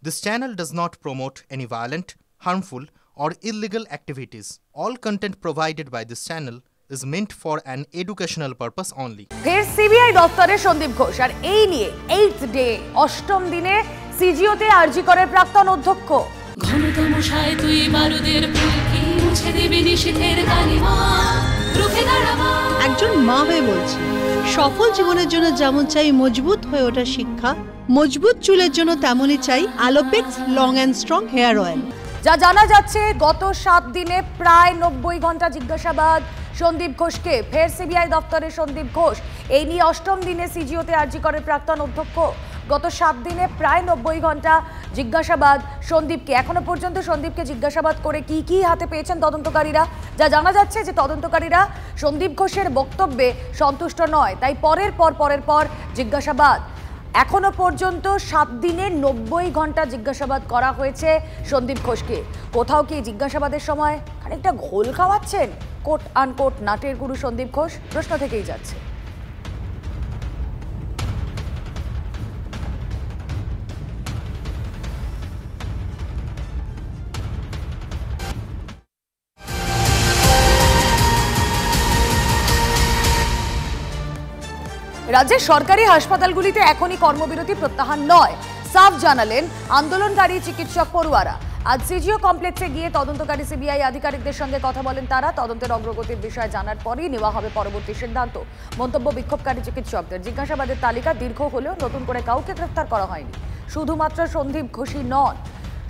This channel does not promote any violent, harmful, or illegal activities. All content provided by this channel is meant for an educational purpose only. ফের CBI দপ্তরে সন্দীপ ঘোষ আর এই নিয়ে 8th day অষ্টম দিনে সিজিওতে আরজি করের প্রাক্তন অধ্যক্ষ ঘনতমশায় তুই বারুদের ফুলকি মুছে দেবে নিষেধের কালিমা রুখে দাঁড়াবা। একজন মা হয়ে বলছি, সফল জীবনের জন্য যেমন চাই মজবুত হয়ে ওঠা শিক্ষা, মজবুত চুলের জন্য তেমনই চাই Alopex long and strong hair oil. যা জানা যাচ্ছে গত 7 দিনে প্রায় 90 ঘন্টা জিজ্ঞাসাবাদ সন্দীপ ঘোষকে। ফের সিবিআই দপ্তরে সন্দীপ ঘোষ, এই নিয়ে অষ্টম দিনে সিজিওতে আরজি করের প্রাক্তন অধ্যক্ষ। গত 7 দিনে প্রায় 90 ঘন্টা জিজ্ঞাসাবাদ সন্দীপকে। এখনো পর্যন্ত সন্দীপকে জিজ্ঞাসাবাদ করে কি কি হাতে পেয়েছেন তদন্তকারীরা। যা জানা যাচ্ছে যে তদন্তকারীরা সন্দীপ ঘোষের বক্তব্যে সন্তুষ্ট নয়, তাই পরের পর জিজ্ঞাসাবাদ। এখনো পর্যন্ত 7 দিনে 90 ঘন্টা জিজ্ঞাসাবাদ করা হয়েছে সন্দীপ ঘোষকে। কোথাও কি জিজ্ঞাসাবাদের সময় খানিকটা ঘোল খাওয়াচ্ছেন কোট আনকোট নাটের গুরু সন্দীপ ঘোষ? প্রশ্ন থেকেই যাচ্ছে। রাজ্যের সরকারি হাসপাতালগুলিতে এখনই কর্মবিরতি প্রত্যাহার নয়, সাফ জানালেন আন্দোলনকারী চিকিৎসক পড়ুয়ারা। আজ সিজিও কমপ্লেক্সে গিয়ে তদন্তকারী সিবিআই আধিকারিকদের সঙ্গে কথা বলেন তারা। তদন্তের অগ্রগতির বিষয়ে জানার পরই নেওয়া হবে পরবর্তী সিদ্ধান্ত। মন্তব্য, বিক্ষোভকারী চিকিৎসকদের জিজ্ঞাসাবাদের তালিকা দীর্ঘ হলেও নতুন করে কাউকে গ্রেফতার করা হয়নি। শুধুমাত্র সন্দীপ ঘোষই নন,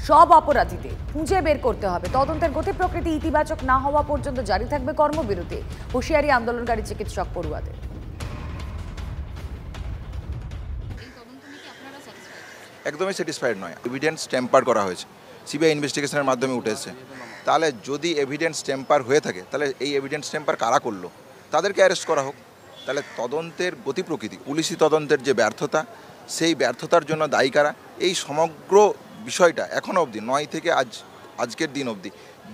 সব অপরাধীদের খুঁজে বের করতে হবে। তদন্তের গতি প্রকৃতি ইতিবাচক না হওয়া পর্যন্ত জারি থাকবে কর্মবিরতি। হুঁশিয়ারি আন্দোলনকারী চিকিৎসক পড়ুয়াদের। একদমই স্যাটিসফাইড নয়। এভিডেন্স টেম্পার করা হয়েছে, সিবিআই ইনভেস্টিগেশনের মাধ্যমে উঠেছে। তাহলে যদি এভিডেন্স টেম্পার হয়ে থাকে, তাহলে এই এভিডেন্স টেম্পার কারা করলো, তাদেরকে অ্যারেস্ট করা হোক। তাহলে তদন্তের গতি প্রকৃতি, পুলিশি তদন্তের যে ব্যর্থতা, সেই ব্যর্থতার জন্য দায়ী কারা, এই সমগ্র বিষয়টা এখনও অবধি 9 থেকে আজকের দিন অবধি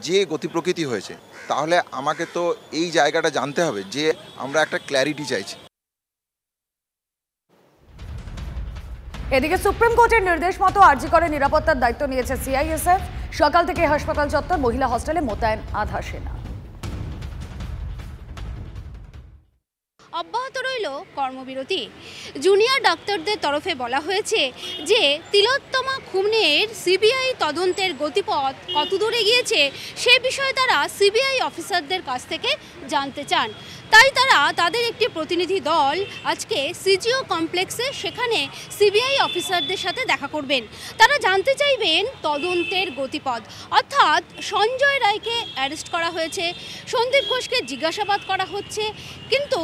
যে গতি প্রকৃতি হয়েছে, তাহলে আমাকে তো এই জায়গাটা জানতে হবে যে আমরা একটা ক্ল্যারিটি চাইছি। এদিকে সুপ্রিম কোর্টের নির্দেশ মতো আরজি করে নিরাপত্তার দায়িত্ব নিয়েছে সিআইএসএফ। সকাল থেকে হাসপাতাল চত্বর, মহিলা হস্টেলে মোতায়েন আধা সেনা। অব্যাহত রইল কর্মবিরতি। জুনিয়র ডাক্তারদের তরফে বলা হয়েছে যে তিলোত্তমা খুনের সিবিআই তদন্তের গতিপথ কতদূর এগিয়েছে সে বিষয়ে তারা সিবিআই অফিসারদের কাছ থেকে জানতে চান। তাই তারা তাদের একটি প্রতিনিধি দল আজকে সিজিও কমপ্লেক্সে সেখানে সিবিআই অফিসারদের সাথে দেখা করবেন। তারা জানতে চাইবেন তদন্তের গতিপথ, অর্থাৎ সঞ্জয় রায়কে অ্যারেস্ট করা হয়েছে, সন্দীপ ঘোষকে জিজ্ঞাসাবাদ করা হচ্ছে, কিন্তু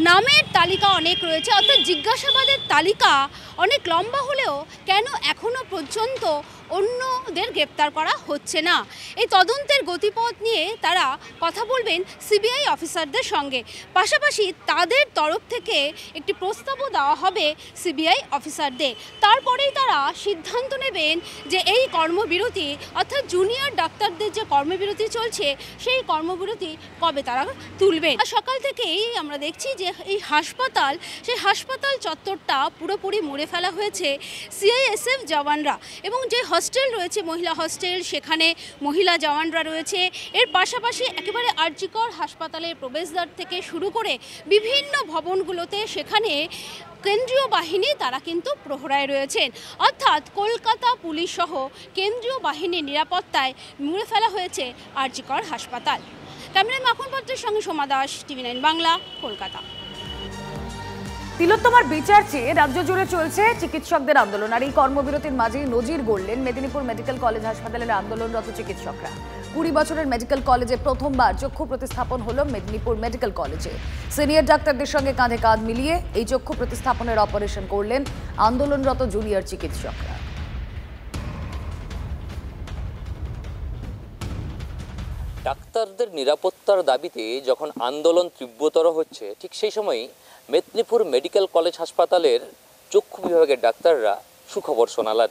নামের তালিকা অনেক রয়েছে, অর্থাৎ জিজ্ঞাসাবাদের তালিকা অনেক লম্বা হলেও কেন এখনও পর্যন্ত অন্যদের গ্রেপ্তার করা হচ্ছে না। এই তদন্তের গতিপথ নিয়ে তারা কথা বলবেন সিবিআই অফিসারদের সঙ্গে। পাশাপাশি তাদের তরফ থেকে একটি প্রস্তাবও দেওয়া হবে সিবিআই অফিসারদের। তারপরেই তারা সিদ্ধান্ত নেবেন যে এই কর্মবিরতি, অর্থাৎ জুনিয়র ডাক্তারদের যে কর্মবিরতি চলছে সেই কর্মবিরতি কবে তারা তুলবেন। সকাল থেকেই আমরা দেখছি যে এই সেই হাসপাতাল চত্বরটা পুরোপুরি মুড়ে ফেলা হয়েছে সিআইএসএফ জওয়ানরা, এবং যে হস্টেল রয়েছে মহিলা হস্টেল, সেখানে মহিলা জওয়ানরা রয়েছে। এর পাশাপাশি একেবারে আরজি কর হাসপাতালের প্রবেশদ্বার থেকে শুরু করে বিভিন্ন ভবনগুলোতে সেখানে কেন্দ্রীয় বাহিনী তারা কিন্তু প্রহরায় রয়েছেন, অর্থাৎ কলকাতা পুলিশ সহ কেন্দ্রীয় বাহিনীর নিরাপত্তায় মুড়ে ফেলা হয়েছে আরজি কর হাসপাতাল। ক্যামেরায় মাখন পাত্রের সঙ্গে সোমা দাস, TV9 বাংলা, কলকাতা। তিলোত্তমার বিচার চেয়ে রাজ্য জুড়ে চলছে চিকিৎসকদের আন্দোলন। আর এই কর্মবিরতির মাঝেই নজির গড়লেন মেদিনীপুর মেডিকেল কলেজ হাসপাতালের আন্দোলনরত চিকিৎসকরা। 20 বছরের মেডিকেল কলেজে প্রথমবার চক্ষু প্রতিস্থাপন হলো মেদিনীপুর মেডিকেল কলেজে। সিনিয়র ডাক্তারদের সঙ্গে কাঁধে কাঁধ মিলিয়ে এই চক্ষু প্রতিস্থাপনের অপারেশন করলেন আন্দোলনরত জুনিয়র চিকিৎসকরা। ডাক্তারদের নিরাপত্তার দাবিতে যখন আন্দোলন তীব্রতর হচ্ছে, ঠিক সেই সময়ই মেদিনীপুর মেডিকেল কলেজ হাসপাতালের চক্ষু বিভাগের ডাক্তাররা সুখবর শোনালেন।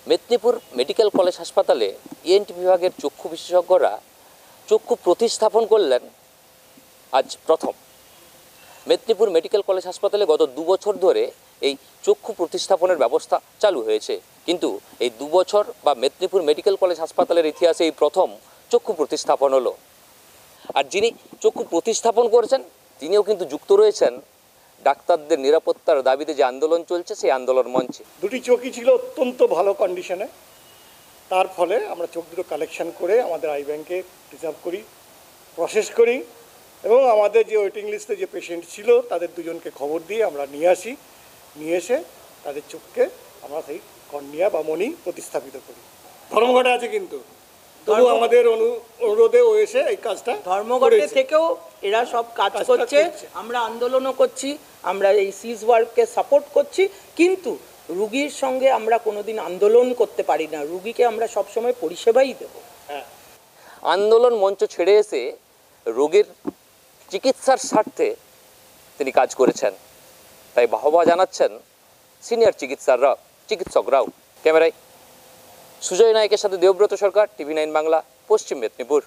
মেদিনীপুর মেডিকেল কলেজ হাসপাতালে ENT বিভাগের চক্ষু বিশেষজ্ঞরা চক্ষু প্রতিস্থাপন করলেন আজ প্রথম। মেদিনীপুর মেডিকেল কলেজ হাসপাতালে গত 2 বছর ধরে এই চক্ষু প্রতিস্থাপনের ব্যবস্থা চালু হয়েছে। কিন্তু এই 2 বছর বা মেদিনীপুর মেডিকেল কলেজ হাসপাতালের ইতিহাসে এই প্রথম চক্ষু প্রতিস্থাপন হলো। আর যিনি চক্ষু প্রতিস্থাপন করেছেন তিনিও কিন্তু যুক্ত রয়েছেন ডাক্তারদের নিরাপত্তার দাবিতে যে আন্দোলন চলছে সেই আন্দোলন মঞ্চে। দুটি চোখই ছিল অত্যন্ত ভালো কন্ডিশনে, তার ফলে আমরা চোখ দুটো কালেকশন করে আমাদের আই ব্যাংকে রিজার্ভ করি, প্রসেস করি এবং আমাদের যে ওয়েটিং লিস্টে যে পেশেন্ট ছিল তাদের দুজনকে খবর দিয়ে আমরা নিয়ে আসি, নিয়ে এসে তাদের চোখকে আমরা সেই কর্নিয়া বা মণি প্রতিস্থাপিত করি। ধর্মঘটে আছে কিন্তু তবু আমাদের অনুরোধে ও এসে এই কাজটা ধর্মঘটে থেকেও এরা সব কাজ করছে, আমরা আন্দোলনও করছি, আমরা এই সিজ ওয়ার্ককে সাপোর্ট করছি, কিন্তু রুগীর সঙ্গে আমরা কোনোদিন আন্দোলন করতে পারি না, রুগীকে আমরা সবসময় পরিষেবাই দেব। হ্যাঁ, আন্দোলন মঞ্চ ছেড়ে এসে রোগীর চিকিৎসার স্বার্থে তিনি কাজ করেছেন, তাই বাহবা জানাচ্ছেন সিনিয়র চিকিৎসকরাও। ক্যামেরায় সুজয় নায়কের সাথে দেবব্রত সরকার, TV9 বাংলা, পশ্চিম মেদিনীপুর।